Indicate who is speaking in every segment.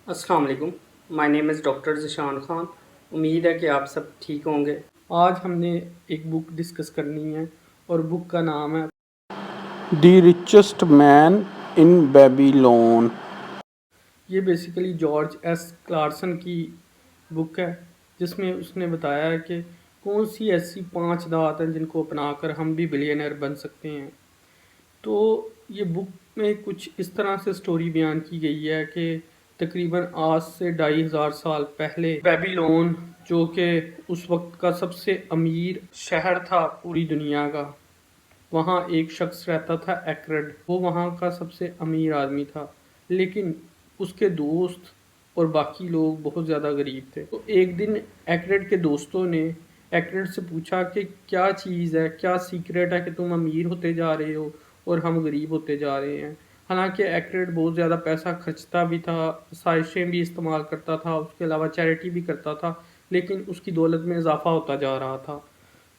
Speaker 1: السلام علیکم. مائی نیم is doctor Zeeshan Khan. امید ہے کہ آپ سب ٹھیک ہوں گے. آج ہم نے ایک بک ڈسکس کرنی ہے اور بک کا نام ہے
Speaker 2: دی ریچسٹ مین ان بیبیلون.
Speaker 1: یہ بیسیکلی جارج ایس کلارکسن کی بک ہے، جس میں اس نے بتایا ہے کہ کون سی ایسی 5 عادات ہیں جن کو اپنا کر ہم بھی بلینئر بن سکتے ہیں. تو یہ بک میں کچھ اس طرح سے سٹوری بیان کی گئی ہے کہ تقریباً آج سے 2500 سال پہلے بیبیلون، جو کہ اس وقت کا سب سے امیر شہر تھا پوری دنیا کا، وہاں ایک شخص رہتا تھا ایکرڈ. وہ وہاں کا سب سے امیر آدمی تھا، لیکن اس کے دوست اور باقی لوگ بہت زیادہ غریب تھے. تو ایک دن ایکرڈ کے دوستوں نے ایکرڈ سے پوچھا کہ کیا چیز ہے، کیا سیکریٹ ہے کہ تم امیر ہوتے جا رہے ہو اور ہم غریب ہوتے جا رہے ہیں. حالانکہ ایکرڈ بہت زیادہ پیسہ خرچتا بھی تھا، سازشیں بھی استعمال کرتا تھا، اس کے علاوہ چیریٹی بھی کرتا تھا، لیکن اس کی دولت میں اضافہ ہوتا جا رہا تھا.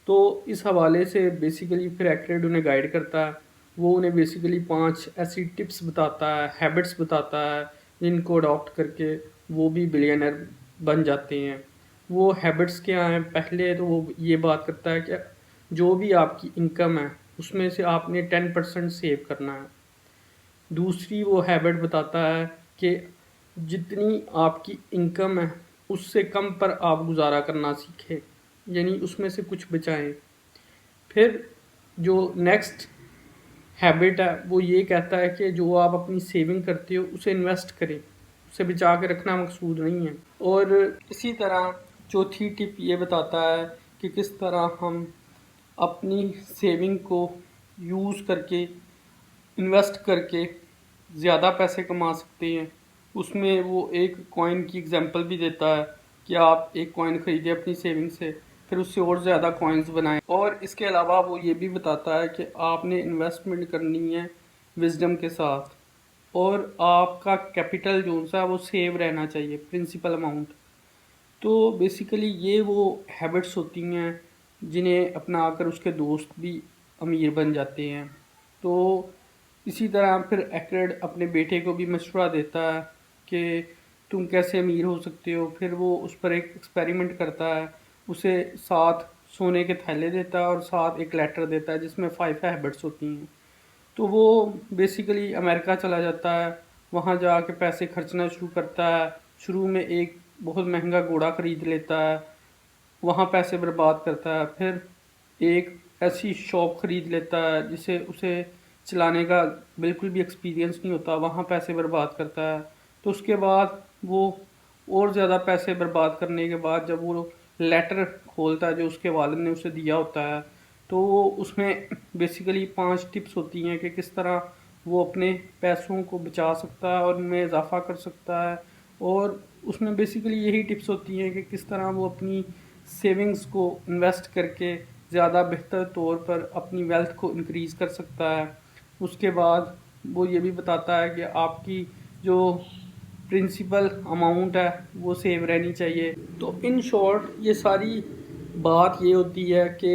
Speaker 1: تو اس حوالے سے بیسیکلی پھر ایکرڈ انہیں گائیڈ کرتا ہے. وہ انہیں بیسیکلی 5 ایسی ٹپس بتاتا ہے، ہیبٹس بتاتا ہے، جن کو اڈاپٹ کر کے وہ بھی بلینئر بن جاتے ہیں. وہ ہیبٹس کیا ہیں؟ پہلے تو وہ یہ بات کرتا ہے کہ جو بھی آپ کی انکم ہے اس میں سے آپ نے 10% سیو کرنا ہے. دوسری وہ ہیبٹ بتاتا ہے کہ جتنی آپ کی انکم ہے اس سے کم پر آپ گزارا کرنا سیکھیں، یعنی اس میں سے کچھ بچائیں. پھر جو نیکسٹ ہیبٹ ہے وہ یہ کہتا ہے کہ جو آپ اپنی سیونگ کرتے ہو اسے انویسٹ کریں، اسے بچا کے رکھنا مقصود نہیں ہے. اور اسی طرح چوتھی ٹپ یہ بتاتا ہے کہ کس طرح ہم اپنی سیونگ کو یوز کر کے، انویسٹ کر کے زیادہ پیسے کما سکتے ہیں. اس میں وہ ایک کوائن کی اگزامپل بھی دیتا ہے کہ آپ ایک کوائن خریدیں اپنی سیونگ سے، پھر اس سے اور زیادہ کوائنز بنائیں. اور اس کے علاوہ وہ یہ بھی بتاتا ہے کہ آپ نے انویسٹمنٹ کرنی ہے وزڈم کے ساتھ، اور آپ کا کیپٹل جو سا وہ سیو رہنا چاہیے، پرنسپل اماؤنٹ. تو بیسیکلی یہ وہ ہیبٹس ہوتی ہیں جنہیں اپنا کر اس کے دوست بھی امیر بن جاتے ہیں. تو اسی طرح پھر ایکرڈ اپنے بیٹے کو بھی مشورہ دیتا ہے کہ تم کیسے امیر ہو سکتے ہو. پھر وہ اس پر ایک ایکسپیریمنٹ کرتا ہے، اسے 7 سونے کے تھیلے دیتا ہے اور ساتھ ایک لیٹر دیتا ہے جس میں 5 ہیبٹس ہوتی ہیں. تو وہ بیسیکلی امریکہ چلا جاتا ہے، وہاں جا کے پیسے خرچنا شروع کرتا ہے. شروع میں ایک بہت مہنگا گھوڑا خرید لیتا ہے، وہاں پیسے برباد کرتا ہے. پھر ایک ایسی شاپ خرید لیتا ہے جسے اسے چلانے کا بالکل بھی ایکسپیرینس نہیں ہوتا، وہاں پیسے برباد کرتا ہے. تو اس کے بعد وہ اور زیادہ پیسے برباد کرنے کے بعد جب وہ لیٹر کھولتا ہے جو اس کے والد نے اسے دیا ہوتا ہے، تو وہ اس میں بیسیکلی 5 ٹپس ہوتی ہیں کہ کس طرح وہ اپنے پیسوں کو بچا سکتا ہے اور ان میں اضافہ کر سکتا ہے. اور اس میں بیسیکلی یہی ٹپس ہوتی ہیں کہ کس طرح وہ اپنی سیونگز کو انویسٹ کر کے زیادہ بہتر طور پر اپنی ویلتھ کو انکریز کر سکتا ہے. اس کے بعد وہ یہ بھی بتاتا ہے کہ آپ کی جو پرنسپل اماؤنٹ ہے وہ سیو رہنی چاہیے. تو ان شارٹ یہ ساری بات یہ ہوتی ہے کہ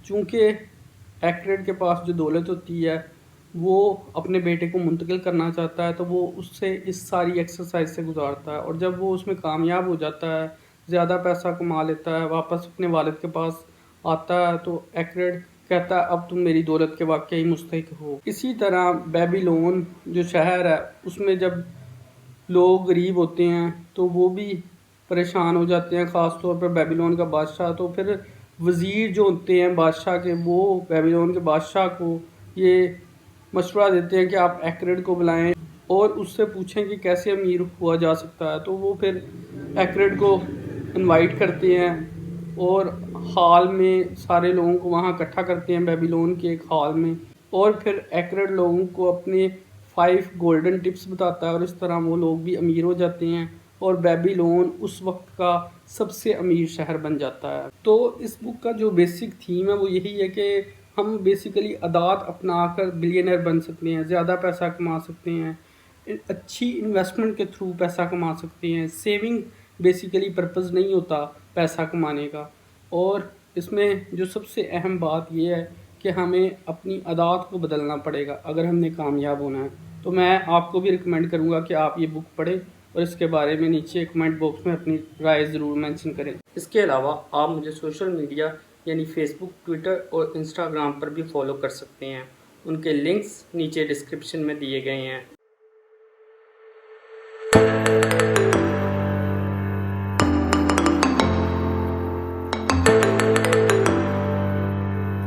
Speaker 1: چونکہ ایکرڈ کے پاس جو دولت ہوتی ہے وہ اپنے بیٹے کو منتقل کرنا چاہتا ہے، تو وہ اس سے اس ساری ایکسرسائز سے گزارتا ہے. اور جب وہ اس میں کامیاب ہو جاتا ہے، زیادہ پیسہ کما لیتا ہے، واپس اپنے والد کے پاس آتا ہے، تو ایکرڈ کہتا ہے اب تم میری دولت کے واقعی مستحق ہو. اسی طرح بیبیلون جو شہر ہے اس میں جب لوگ غریب ہوتے ہیں تو وہ بھی پریشان ہو جاتے ہیں، خاص طور پر بیبیلون کا بادشاہ. تو پھر وزیر جو ہوتے ہیں بادشاہ کے، وہ بیبیلون کے بادشاہ کو یہ مشورہ دیتے ہیں کہ آپ ایکرڈ کو بلائیں اور اس سے پوچھیں کہ کیسے امیر ہوا جا سکتا ہے. تو وہ پھر ایکرڈ کو انوائٹ کرتے ہیں اور ہال میں سارے لوگوں کو وہاں اکٹھا کرتے ہیں بیبیلون کے ایک ہال میں، اور پھر ایکرڈ لوگوں کو اپنے 5 گولڈن ٹپس بتاتا ہے، اور اس طرح وہ لوگ بھی امیر ہو جاتے ہیں اور بیبیلون اس وقت کا سب سے امیر شہر بن جاتا ہے. تو اس بک کا جو بیسک تھیم ہے وہ یہی ہے کہ ہم بیسیکلی عادات اپنا کر بلینئر بن سکتے ہیں، زیادہ پیسہ کما سکتے ہیں، اچھی انویسٹمنٹ کے تھرو پیسہ کما سکتے ہیں. سیونگ بیسیکلی پرپز نہیں ہوتا پیسہ کمانے کا. اور اس میں جو سب سے اہم بات یہ ہے کہ ہمیں اپنی عادات کو بدلنا پڑے گا اگر ہم نے کامیاب ہونا ہے. تو میں آپ کو بھی ریکمینڈ کروں گا کہ آپ یہ بک پڑھیں اور اس کے بارے میں نیچے کمنٹ باکس میں اپنی رائے ضرور مینشن کریں۔ اس کے علاوہ آپ مجھے سوشل میڈیا یعنی فیس بک، ٹویٹر اور انسٹاگرام پر بھی فالو کر سکتے ہیں، ان کے لنکس نیچے ڈسکرپشن میں دیے گئے ہیں۔